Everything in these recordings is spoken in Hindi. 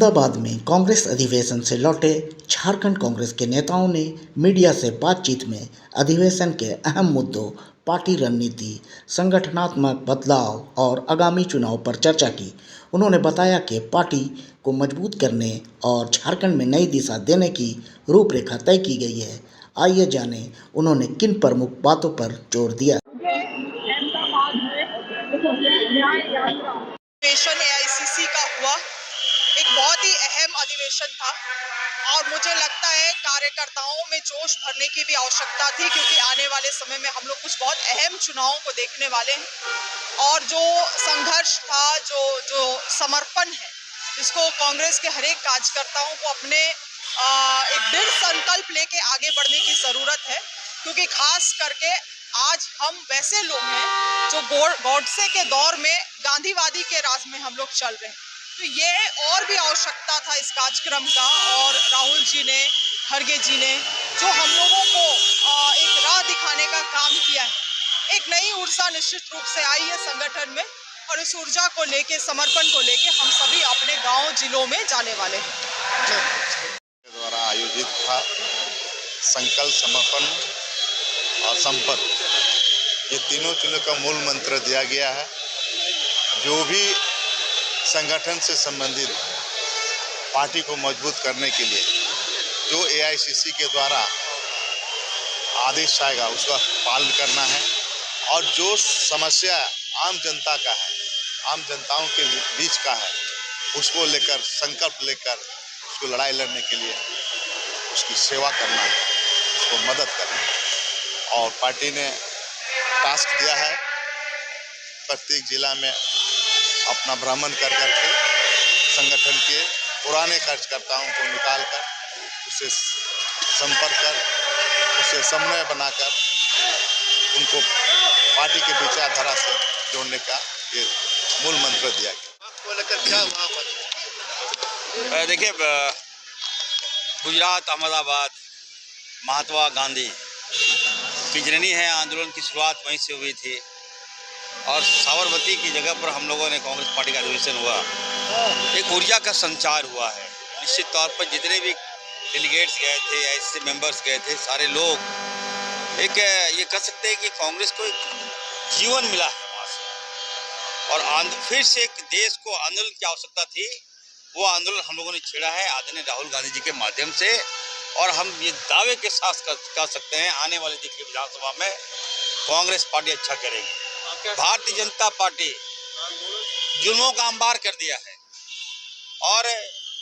अहमदाबाद में कांग्रेस अधिवेशन से लौटे झारखंड कांग्रेस के नेताओं ने मीडिया से बातचीत में अधिवेशन के अहम मुद्दों, पार्टी रणनीति, संगठनात्मक बदलाव और आगामी चुनाव पर चर्चा की। उन्होंने बताया कि पार्टी को मजबूत करने और झारखंड में नई दिशा देने की रूपरेखा तय की गई है। आइए जानें उन्होंने किन प्रमुख बातों पर जोर दिया। अधिवेशन एआईसीसी का हुआ एक बहुत ही अहम अधिवेशन था और मुझे लगता है कार्यकर्ताओं में जोश भरने की भी आवश्यकता थी, क्योंकि आने वाले समय में हम लोग कुछ बहुत अहम चुनावों को देखने वाले हैं। और जो संघर्ष था, जो समर्पण है, जिसको कांग्रेस के हर एक कार्यकर्ताओं को अपने एक दृढ़ संकल्प लेके आगे बढ़ने की ज़रूरत है, क्योंकि खास करके आज हम वैसे लोग हैं जो गॉडसे के दौर में गांधीवादी के राज में हम लोग चल रहे हैं। तो ये और भी आवश्यकता था इस कार्यक्रम का, और राहुल जी ने, खड़गे जी ने जो हम लोगों को एक राह दिखाने का काम किया है। एक नई ऊर्जा निश्चित रूप से आई है संगठन में, और इस ऊर्जा को लेके, समर्पण को लेके हम सभी अपने गांव जिलों में जाने वाले हैं। द्वारा आयोजित था संकल्प, समर्पण और संपर्क, ये तीनों चीज़ों का मूल मंत्र दिया गया है। जो भी संगठन से संबंधित पार्टी को मजबूत करने के लिए जो एआईसीसी के द्वारा आदेश आएगा उसका पालन करना है, और जो समस्या आम जनता का है, आम जनताओं के बीच का है, उसको लेकर संकल्प लेकर उसको लड़ाई लड़ने के लिए उसकी सेवा करना है, उसको मदद करना है। और पार्टी ने टास्क दिया है प्रत्येक जिला में अपना भ्रमण कर करके संगठन के पुराने कार्यकर्ताओं को निकालकर उससे संपर्क कर, उससे समन्वय बनाकर उनको पार्टी के विचारधारा से जोड़ने का ये मूल मंत्र दिया गया। को लेकर क्या वहाँ पर देखिए, गुजरात, अहमदाबाद, महात्मा गांधी की जननी है, आंदोलन की शुरुआत वहीं से हुई थी, और साबरमती की जगह पर हम लोगों ने कांग्रेस पार्टी का अधिवेशन हुआ, एक ऊर्जा का संचार हुआ है। निश्चित तौर पर जितने भी डेलीगेट्स गए थे, ऐसे मेंबर्स गए थे, सारे लोग एक ये कह सकते हैं कि कांग्रेस को एक जीवन मिला है वहाँ से, और फिर से एक देश को आंदोलन की आवश्यकता थी, वो आंदोलन हम लोगों ने छेड़ा है आदरणीय राहुल गांधी जी के माध्यम से। और हम ये दावे के साथ कह सकते हैं, आने वाले देखिए विधानसभा में कांग्रेस पार्टी अच्छा करेगी। भारतीय जनता पार्टी जुल्मों का अंबार कर दिया है, और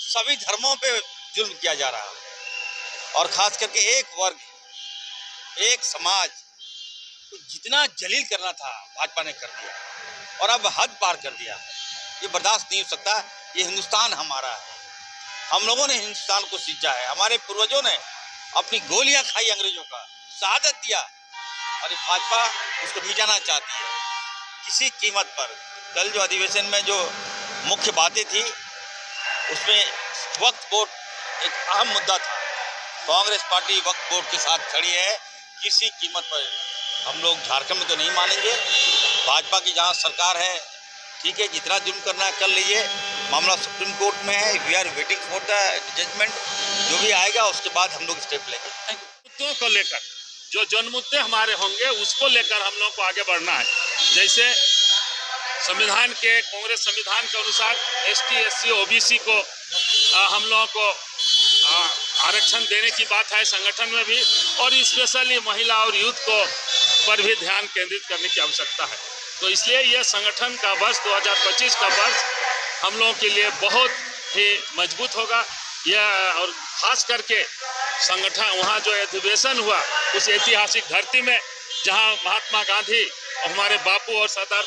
सभी धर्मों पे जुल्म किया जा रहा है, और खास करके एक वर्ग, एक समाज को जितना जलील करना था भाजपा ने कर दिया, और अब हद पार कर दिया। ये बर्दाश्त नहीं हो सकता। ये हिंदुस्तान हमारा है, हम लोगों ने हिंदुस्तान को सींचा है, हमारे पूर्वजों ने अपनी गोलियां खाई अंग्रेजों का, शहादत दिया, और ये भाजपा उसको मिटाना चाहती है किसी कीमत पर। कल जो अधिवेशन में जो मुख्य बातें थी, उसमें वक्फ बोर्ड एक अहम मुद्दा था। कांग्रेस पार्टी वक्फ बोर्ड के साथ खड़ी है किसी कीमत पर। हम लोग झारखंड में तो नहीं मानेंगे। भाजपा की जहां सरकार है, ठीक है, जितना जुल्म करना है कर लीजिए, मामला सुप्रीम कोर्ट में है, we are waiting for the judgment. जो भी आएगा उसके बाद हम लोग स्टेप लेंगे। मुद्दों को लेकर जो जन मुद्दे हमारे होंगे उसको लेकर हम लोग को आगे बढ़ना है। जैसे संविधान के, कांग्रेस संविधान के अनुसार एसटी, एससी, ओबीसी को हम लोगों को आरक्षण देने की बात है संगठन में भी, और स्पेशली महिला और यूथ को पर भी ध्यान केंद्रित करने की आवश्यकता है। तो इसलिए यह संगठन का वर्ष 2025 का वर्ष हम लोगों के लिए बहुत ही मजबूत होगा। यह और खास करके संगठन, वहाँ जो अधिवेशन हुआ उस ऐतिहासिक धरती में, जहाँ महात्मा गांधी और हमारे बापू और सरदार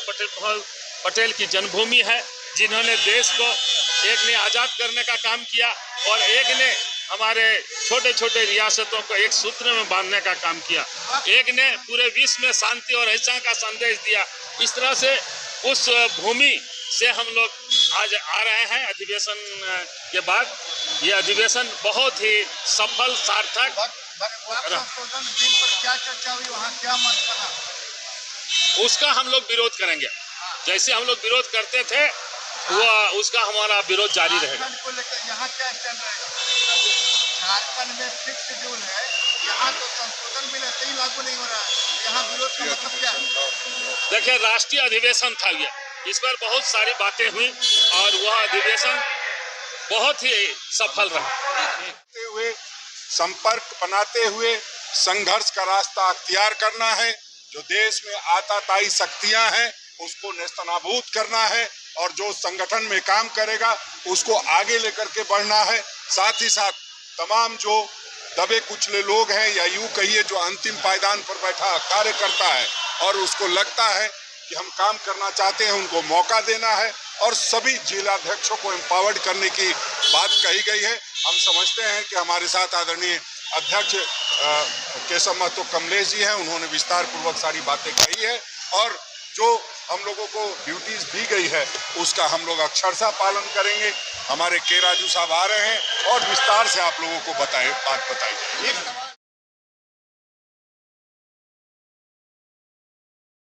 पटेल की जन्मभूमि है, जिन्होंने देश को एक ने आज़ाद करने का काम किया और एक ने हमारे छोटे छोटे रियासतों को एक सूत्र में बांधने का काम किया, एक ने पूरे विश्व में शांति और अहिंसा का संदेश दिया। इस तरह से उस भूमि से हम लोग आज आ रहे हैं अधिवेशन के बाद। ये अधिवेशन बहुत ही सफल, सार्थक। संशोधन बिल पर क्या चर्चा हुई, वहाँ क्या मत बना? उसका हम लोग विरोध करेंगे। जैसे हम लोग विरोध करते थे वो उसका हमारा विरोध जारी रहेगा। झारखंड को लेकर यहाँ क्या स्टैंड रहेगा? झारखंड में फिक्स शेड्यूल है, यहाँ तो संशोधन बिल ऐसे ही लागू नहीं हो रहा है, यहाँ विरोध का मतलब क्या है? देखिए, राष्ट्रीय अधिवेशन था ये, इस पर बहुत सारी बातें हुई और वह अधिवेशन बहुत ही सफल रहा। हुए संपर्क बनाते हुए संघर्ष का रास्ता अख्तियार करना है। जो देश में आताताई शक्तियां हैं उसको नेस्तनाबूद करना है और जो संगठन में काम करेगा उसको आगे लेकर के बढ़ना है। साथ ही साथ तमाम जो दबे कुचले लोग हैं या यूं कहिए जो अंतिम पायदान पर बैठा कार्यकर्ता है और उसको लगता है कि हम काम करना चाहते हैं, उनको मौका देना है और सभी जिलाध्यक्षों को एम्पावर्ड करने की बात कही गई है। हम समझते हैं कि हमारे साथ आदरणीय अध्यक्ष केशव महतो कमलेश जी हैं, उन्होंने विस्तार पूर्वक सारी बातें कही है और जो हम लोगों को ड्यूटीज दी गई है उसका हम लोग अक्षरशः पालन करेंगे। हमारे के राजू साहब आ रहे हैं और विस्तार से आप लोगों को बात बताएंगे।